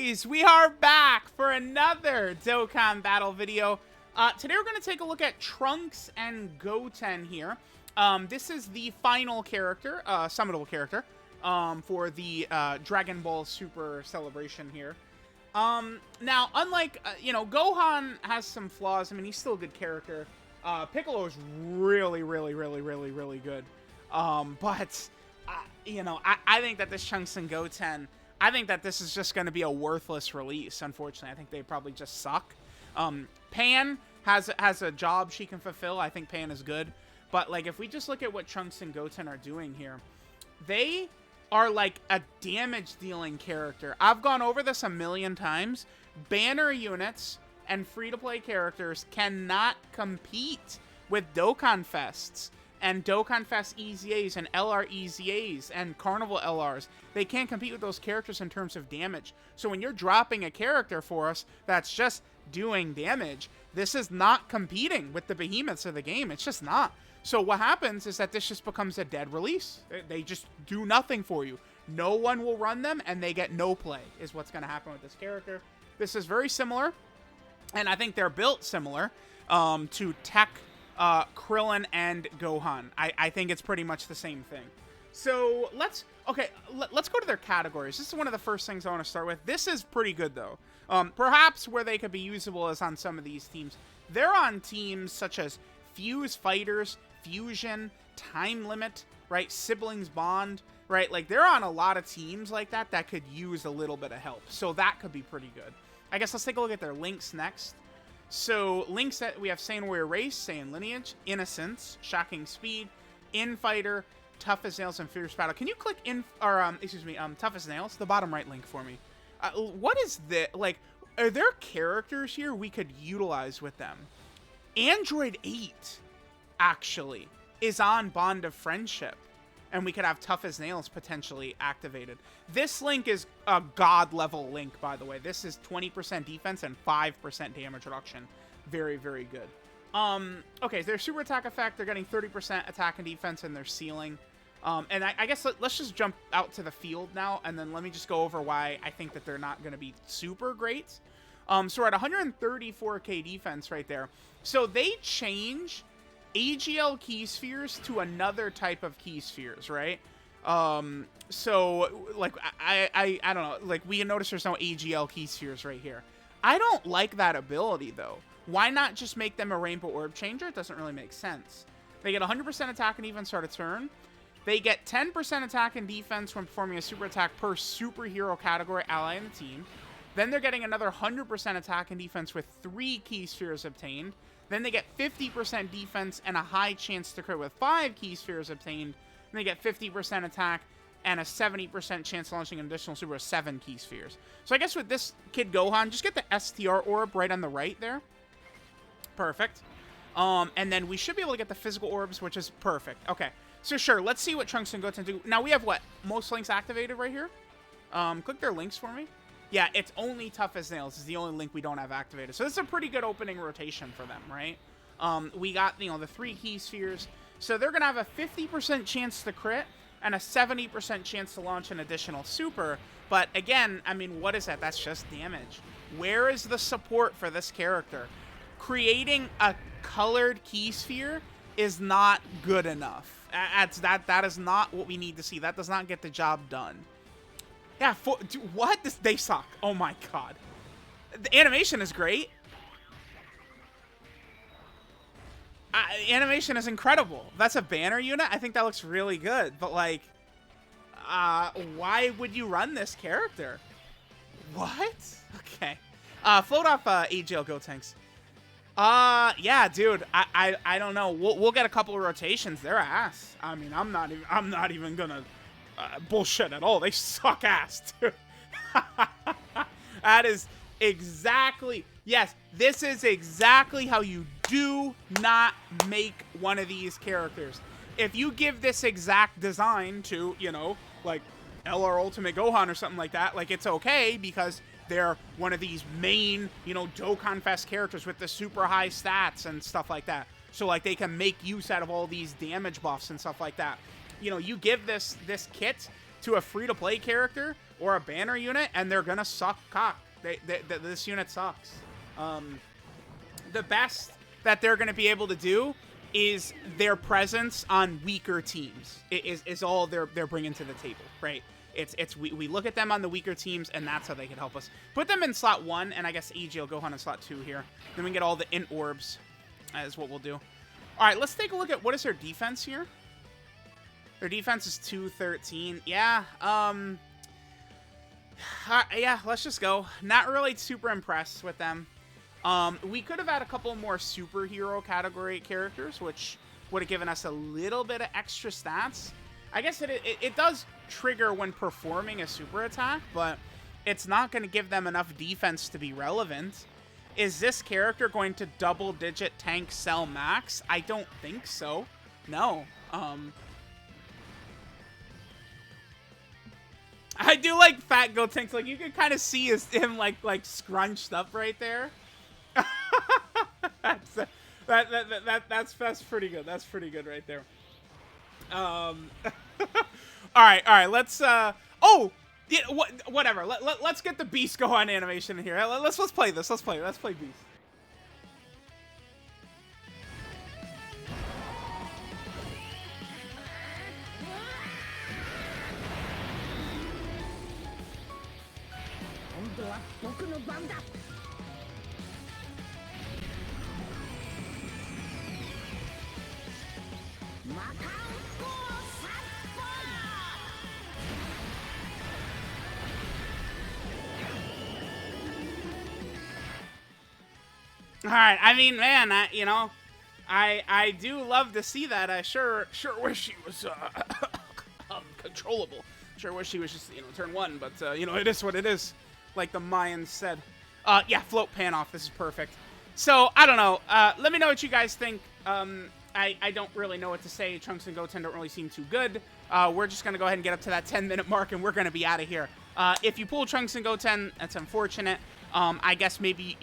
guys, we are back for another Dokkan battle video. Today we're going to take a look at Trunks and Goten here. This is the final character, summonable character, for the Dragon Ball Super celebration here. Now, unlike, Gohan has some flaws. I mean, he's still a good character. Piccolo is really good. But, I think that this Trunks and Goten, I think that this is just going to be a worthless release, unfortunately. I think they probably just suck. Pan has a job she can fulfill. I think Pan is good. But, like, if we just look at what Trunks and Goten are doing here, they are, like, a damage-dealing character. I've gone over this a million times. Banner units and free-to-play characters cannot compete with Dokkan Fests and Dokkan Fest EZAs and LR EZAs and Carnival LRs. They can't compete with those characters in terms of damage. So when you're dropping a character for us that's just doing damage, this is not competing with the behemoths of the game. It's just not. So what happens is that this just becomes a dead release. They just do nothing for you. No one will run them, and they get no play, is what's going to happen with this character. This is very similar, and I think they're built similar to Tech, Krillin, and Gohan. I think it's pretty much the same thing. So let's go to their categories. This is one of the first things I want to start with. This is pretty good, though. Perhaps where they could be usable is on some of these teams. They're on teams such as Fuse Fighters, Fusion, Time Limit, right? Siblings Bond, right? Like, they're on a lot of teams like that that could use a little bit of help. So that could be pretty good. I guess let's take a look at their links next. So, links that we have Saiyan Warrior Race, Saiyan Lineage, Innocence, Shocking Speed, Infighter, Tough as Nails, and Fierce Battle. Can you click Tough as Nails, the bottom right link for me? What is this? Like, are there characters here we could utilize with them? Android 8, actually, is on Bond of Friendship. And we could have Tough as Nails potentially activated. This link is a god-level link, by the way. This is 20% defense and 5% damage reduction. Very, very good. Okay, their super attack effect, they're getting 30% attack and defense in their ceiling. And I guess let's just jump out to the field now, and then let me just go over why I think that they're not going to be super great. So we're at 134k defense right there. So they change AGL key spheres to another type of key spheres, right? So, like, I don't know. Like, we can notice there's no AGL key spheres right here. I don't like that ability, though. Why not just make them a Rainbow Orb Changer? It doesn't really make sense. They get 100% attack and defense start of turn. They get 10% attack and defense when performing a super attack per superhero category ally in the team. Then they're getting another 100% attack and defense with 3 key spheres obtained. Then they get 50% defense and a high chance to crit with 5 key spheres obtained. And they get 50% attack and a 70% chance of launching an additional super with 7 key spheres. So I guess with this Kid Gohan, just get the STR orb right on the right there. Perfect. And then we should be able to get the physical orbs, which is perfect. Okay. So sure, let's see what Trunks and Goten do. Now we have what? Most links activated right here. Click their links for me. Yeah, it's only Tough as Nails. This is the only link we don't have activated. So this is a pretty good opening rotation for them, right? We got, the 3 key spheres. So they're going to have a 50% chance to crit and a 70% chance to launch an additional super. But again, I mean, what is that? That's just damage. Where is the support for this character? Creating a colored key sphere is not good enough. That is not what we need to see. That does not get the job done. Yeah, what? They suck. Oh my god. The animation is great. Animation is incredible. That's a banner unit. I think that looks really good. But, like, why would you run this character? What? Okay. Float off AGL Gotenks. Yeah, dude. I don't know. We'll get a couple of rotations. They're ass. I mean, I'm not even gonna bullshit at all. They suck ass, dude. That is exactly, yes, this is exactly how you do not make one of these characters. If you give this exact design to, like LR Ultimate Gohan or something like that, like, it's okay because they're one of these main, Dokkan Fest characters with the super high stats and stuff like that. So, like, they can make use out of all these damage buffs and stuff like that. You give this kit to a free-to-play character or a banner unit, and they're gonna suck cock. This unit sucks. The best that they're gonna be able to do is their presence on weaker teams. Is all they're bringing to the table, right? We look at them on the weaker teams, and that's how they can help us. Put them in slot 1, and I guess EG will go on in slot 2 here. Then we get all the int orbs, is what we'll do. All right, let's take a look at what is their defense here. Their defense is 213. Yeah, yeah, let's just go. Not really super impressed with them. We could have had a couple more superhero category characters, which would have given us a little bit of extra stats. I guess it does trigger when performing a super attack, but it's not going to give them enough defense to be relevant. Is this character going to double-digit tank cell max? I don't think so. No. I do like Fat Gotenks. Like, you can kind of see him like scrunched up right there. That's pretty good. That's pretty good right there. All right. Let's oh, yeah, whatever. Let's get the Beast Gohan animation in here. Let's play this. Let's play Beast. All right, I mean, man, I do love to see that. I sure wish he was controllable. Sure wish he was just, turn 1, but it is what it is, like the Mayans said. Yeah, float pan off. This is perfect. So I don't know. Let me know what you guys think. I don't really know what to say. Trunks and Goten don't really seem too good. We're just gonna go ahead and get up to that 10-minute mark, and we're gonna be out of here. If you pull Trunks and Goten, that's unfortunate. I guess maybe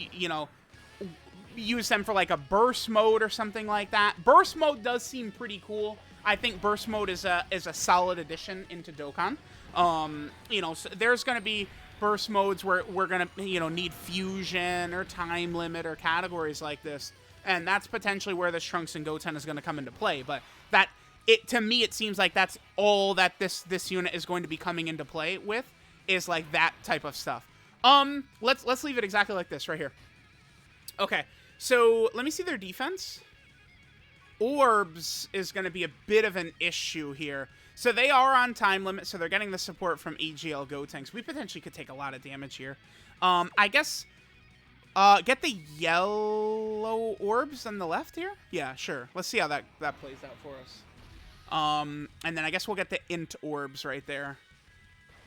use them for like a burst mode or something like that. Burst mode does seem pretty cool. I think burst mode is a solid addition into Dokkan. So there's gonna be burst modes where we're gonna need fusion or time limit or categories like this, and that's potentially where this Trunks and Goten is gonna come into play. But to me it seems like that's all that this unit is going to be coming into play with, is like that type of stuff. Let's leave it exactly like this right here. Okay. So, let me see their defense. Orbs is going to be a bit of an issue here. So, they are on time limit, so they're getting the support from AGL Gotenks. We potentially could take a lot of damage here. I guess, get the yellow orbs on the left here? Yeah, sure. Let's see how that plays out for us. And then I guess we'll get the int orbs right there.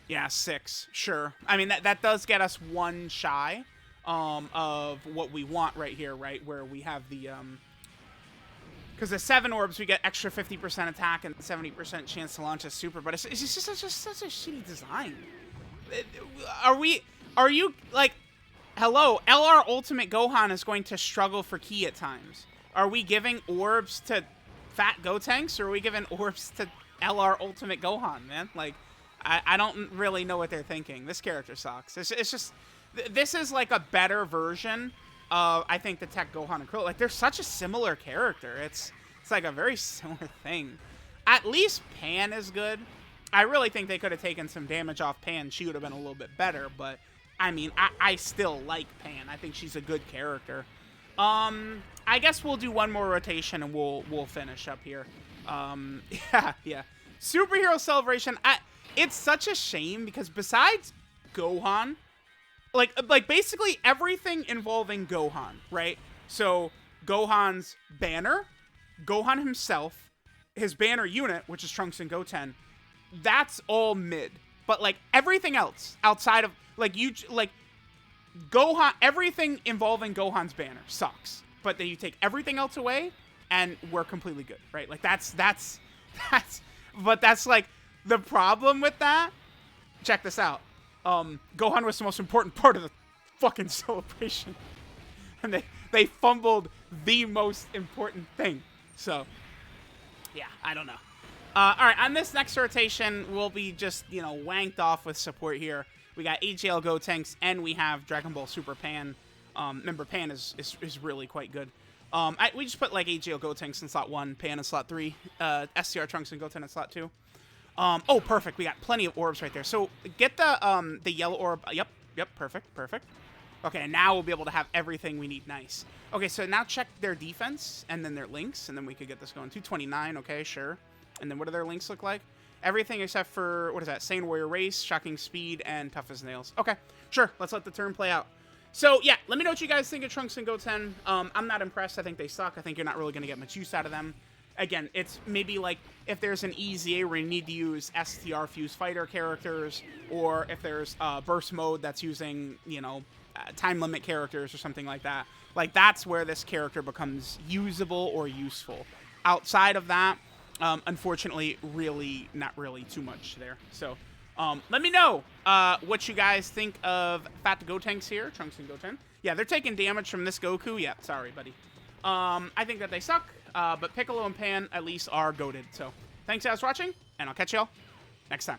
Yeah, 6. Sure. I mean, that does get us 1 shy of what we want right here, right? Where we have the, because the 7 orbs, we get extra 50% attack and 70% chance to launch a super, but it's just such a shitty design. Are you, like, hello, LR Ultimate Gohan is going to struggle for ki at times. Are we giving orbs to Fat Gotenks, or are we giving orbs to LR Ultimate Gohan, man? Like, I don't really know what they're thinking. This character sucks. It's just... This is like a better version of, I think, the Tech Gohan and Krill. Like, they're such a similar character. It's like a very similar thing. At least Pan is good. I really think they could have taken some damage off Pan. She would have been a little bit better, but I mean, I still like Pan. I think she's a good character. I guess we'll do one more rotation and we'll finish up here. Yeah. Superhero Celebration. It's such a shame because besides Gohan, like basically everything involving Gohan, right? So Gohan's banner, Gohan himself, his banner unit, which is Trunks and Goten, that's all mid. But like everything else outside of Gohan, everything involving Gohan's banner sucks. But then you take everything else away and we're completely good, right? Like that's like the problem with that. Check this out. Gohan was the most important part of the fucking celebration. And they fumbled the most important thing. So, yeah, I don't know. Alright, on this next rotation, we'll be just, you know, wanked off with support here. We got AGL Gotenks, and we have Dragon Ball Super Pan. Remember, Pan is really quite good. We just put, like, AGL Gotenks in slot 1, Pan in slot 3, STR Trunks and Goten in slot 2. Oh, perfect. We got plenty of orbs right there. So, get the yellow orb. Yep, perfect. Okay, now we'll be able to have everything we need. Nice. Okay, so now check their defense, and then their links, and then we could get this going. 229, okay, sure. And then what do their links look like? Everything except for, what is that? Saiyan Warrior Race, Shocking Speed, and Tough as Nails. Okay, sure. Let's let the turn play out. So, yeah, let me know what you guys think of Trunks and Goten. I'm not impressed. I think they suck. I think you're not really going to get much use out of them. Again, it's maybe like if there's an EZA where you need to use STR Fuse Fighter characters, or if there's Burst Mode that's using, you know, time limit characters or something like that. Like, that's where this character becomes usable or useful. Outside of that, unfortunately, really, not really too much there. So, let me know what you guys think of Fat Gotenks here, Trunks and Goten. Yeah, they're taking damage from this Goku. Yeah, sorry, buddy. I think that they suck, but Piccolo and Pan at least are goated. So, thanks guys for watching, and I'll catch y'all next time.